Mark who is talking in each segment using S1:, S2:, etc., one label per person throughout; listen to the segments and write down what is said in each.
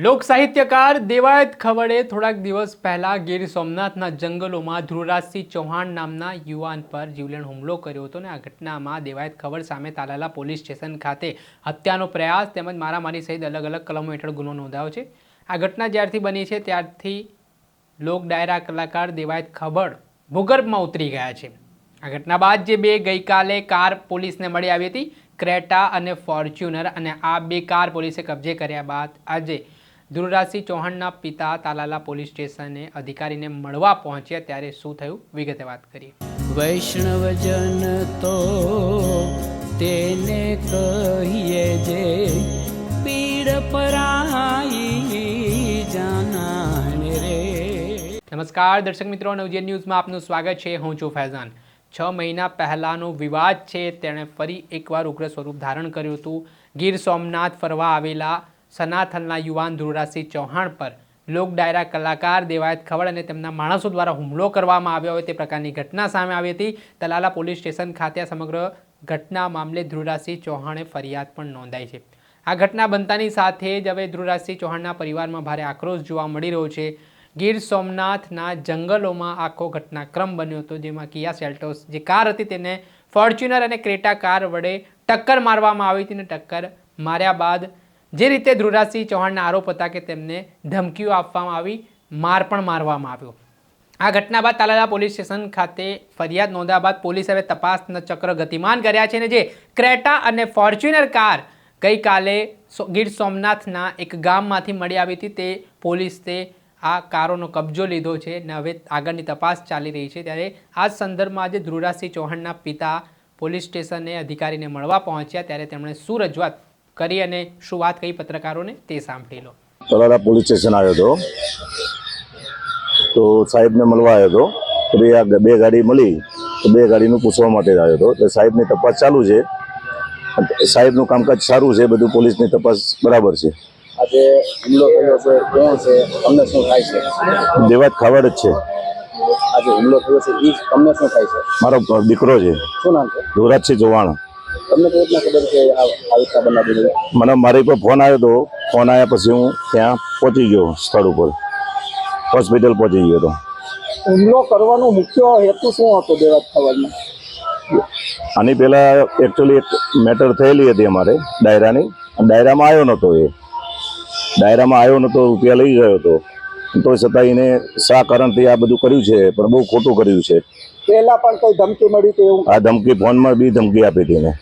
S1: લોક સાહિત્યકાર દેવાયત ખવડે થોડાક દિવસ પહેલા ગીર સોમનાથના જંગલોમાં ધ્રુવરાજસિંહ ચૌહાણ નામના યુવાન પર જીવલેણ હુમલો કર્યો હતો અને આ ઘટનામાં દેવાયત ખવડ સામે તાલાલા પોલીસ સ્ટેશન ખાતે હત્યાનો પ્રયાસ તેમજ મારામારી સહિત અલગ અલગ કલમો હેઠળ ગુનો નોંધાયો છે। આ ઘટના જ્યારથી બની છે ત્યારથી લોક ડાયરા કલાકાર દેવાયત ખવડ ભૂગર્ભમાં ઉતરી ગયા છે। આ ઘટના બાદ જે બે ગઈકાલે કાર પોલીસને મળી આવી હતી, ક્રેટા અને ફોર્ચ્યુનર, અને આ બે કાર પોલીસે કબજે કર્યા બાદ આજે ધ્રુવરાજસિંહ ચૌહાણના પિતા તાલાલા પોલીસ સ્ટેશને અધિકારીને મળવા પહોંચ્યા। ત્યારે શું થયું વિગતે વાત કરીએ।
S2: વૈષ્ણવજન તો તેને કહીએ જે પીડ પરાઈ જાનાને રે।
S1: નમસ્કાર દર્શક મિત્રો, નવજીવન ન્યૂઝમાં આપનું સ્વાગત છે। હું છું ફૈઝાન। 6 મહિના પહેલાનો વિવાદ છે તેણે ફરી એકવાર ઉગ્ર સ્વરૂપ ધારણ કર્યું હતું। ગીર સોમનાથ ફરવા આવેલા સનાથલના યુવાન ધ્રુવરાજસિંહ ચૌહાણ પર લોક ડાયરા કલાકાર દેવાયત ખવડ અને તેમના માણસો દ્વારા હુમલો કરવામાં આવ્યો હોય તે પ્રકારની ઘટના સામે આવી હતી। તાલાલા પોલીસ સ્ટેશન ખાતે સમગ્ર ઘટના મામલે ધ્રુવરાજસિંહ ચૌહાણે ફરિયાદ પણ નોંધાઈ છે। આ ઘટના બનતાની સાથે જ હવે ધ્રુવરાજસિંહ ચૌહાણના પરિવારમાં ભારે આક્રોશ જોવા મળી રહ્યો છે। ગીર સોમનાથના જંગલોમાં આખો ઘટનાક્રમ બન્યો હતો, જેમાં કિયા સેલ્ટોસ જે કાર હતી તેને ફોર્ચ્યુનર અને ક્રેટા કાર વડે ટક્કર મારવામાં આવી હતી અને ટક્કર માર્યા બાદ જે રીતે ધ્રુવરાજસિંહ ચૌહાણના આરોપ હતા કે તેમને ધમકીઓ આપવામાં આવી, માર પણ મારવામાં આવ્યો। આ ઘટના બાદ તાલાલા પોલીસ સ્ટેશન ખાતે ફરિયાદ નોંધ્યા બાદ પોલીસે હવે તપાસના ચક્ર ગતિમાન કર્યા છે અને જે ક્રેટા અને ફોર્ચ્યુનર કાર ગઈકાલે ગીર સોમનાથના એક ગામમાંથી મળી આવી હતી તે પોલીસે આ કારોનો કબજો લીધો છે અને હવે આગળની તપાસ ચાલી રહી છે। ત્યારે આ સંદર્ભમાં આજે ધ્રુવરાજસિંહ ચૌહાણના પિતા પોલીસ સ્ટેશને અધિકારીને મળવા પહોંચ્યા, ત્યારે તેમણે શું રજૂઆત કરી અને શું વાત કહી પત્રકારોને તે સાંભળી લો।
S3: તાલાલા પોલીસ સ્ટેશન આવ્યો હતો તો સાહેબને મળવા આવ્યો હતો તો આ બે ગાડી મળી તો બે ગાડીનું પૂછવા માટે આવ્યો હતો। તો સાહેબની તપાસ ચાલુ છે, સાહેબનું કામકાજ સારું છે, બધું પોલીસની તપાસ બરાબર છે।
S4: આજે હુમલો થયો છે, કોણ છે, તમને શું થાય છે?
S3: દેવાયત ખવડ જ છે।
S4: આજે હુમલો થયો છે એ તમને શું થાય છે?
S3: મારો દીકરો છે,
S4: શું નામ છે?
S3: ધ્રુવરાજસિંહ ચૌહાણ।
S4: તમને કઈ રીતના ખબર છે આ રીતના બનાવી?
S3: મને મારી પર ફોન આવ્યો હતો, ફોન આવ્યા પછી હું ત્યાં પહોંચી ગયો, સ્થળ ઉપર હોસ્પિટલ પહોંચી ગયો હતો।
S4: હુમલો કરવાનો મુખ્ય હેતુ શું હતો દેવાયત ખવડનો?
S3: આની પહેલાં એકચ્યુઅલી એક મેટર થયેલી હતી અમારે ડાયરાની, ડાયરામાં આવ્યો નહોતો, એ ડાયરામાં આવ્યો નહોતો, રૂપિયા લઈ ગયો હતો, તો છતાં એને શા કારણથી આ બધું કર્યું છે, પણ બહુ ખોટું કર્યું છે।
S4: પહેલા પણ કઈ ધમકી મળી હતી એવું?
S3: આ ધમકી ફોનમાં બી ધમકી આપી હતી એને।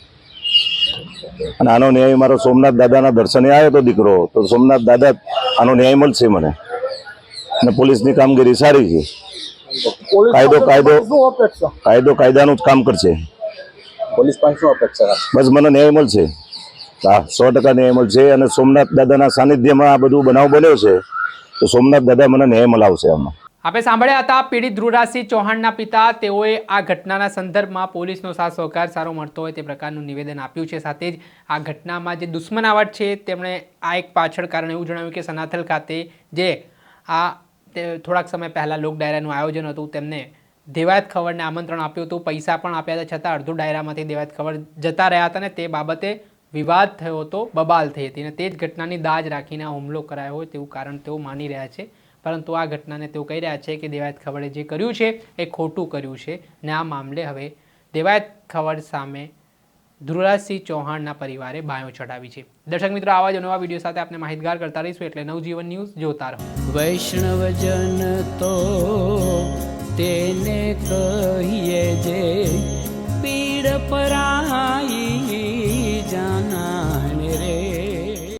S3: અને આનો ન્યાય મારો સોમનાથ દાદાના દર્શને આવ્યો હતો દીકરો, તો સોમનાથ દાદા આનો ન્યાય મળશે મને, અને પોલીસની કામગીરી સારી છે। કાયદો કાયદાનું જ કામ કરશે।
S4: પોલીસ પાસે શું અપેક્ષા?
S3: બસ મને ન્યાય મળશે, હા 100% ન્યાય મળશે। અને સોમનાથ દાદાના સાનિધ્યમાં આ બધું બનાવ બન્યો છે તો સોમનાથ દાદા મને ન્યાય મલાવશે આમાં।
S1: આપણે સાંભળ્યા હતા પીડિત ધ્રુવરાજસિંહ ચૌહાણના પિતા। તેઓએ આ ઘટનાના સંદર્ભમાં પોલીસનો સાથ સહકાર સારો મળતો હોય તે પ્રકારનું નિવેદન આપ્યું છે। સાથે જ આ ઘટનામાં જે દુશ્મનાવટ છે તેમણે આ એક પાછળ કારણ એવું જણાવ્યું કે સનાથલ ખાતે જે થોડાક સમય પહેલાં લોક ડાયરાનું આયોજન હતું તેમને દેવાયત ખવડને આમંત્રણ આપ્યું હતું, પૈસા પણ આપ્યા હતા, છતાં અડધો ડાયરામાંથી દેવાયત ખવડ જતા રહ્યા હતા અને તે બાબતે વિવાદ થયો હતો, બબાલ થઈ હતી અને તે જ ઘટનાની દાજ રાખીને આ હુમલો કરાયો હોય તેવું કારણ તેઓ માની રહ્યા છે। પરંતુ આ ઘટનાને તેઓ કહી રહ્યા છે કે દેવાયત ખવડે જે કર્યું છે એ ખોટું કર્યું છે અને આ મામલે હવે દેવાયત ખવડ સામે ધ્રુવરાજસિંહ ચૌહાણના પરિવારે બાયો ચડાવી છે। દર્શક મિત્રો, આવા જ નવા વિડીયો સાથે આપણે માહિતગાર કરતા રહીશું, એટલે નવજીવન ન્યૂઝ જોતા રહો।
S2: વૈષ્ણવજન તો તેને કહીએ જે પીડ પરાઈ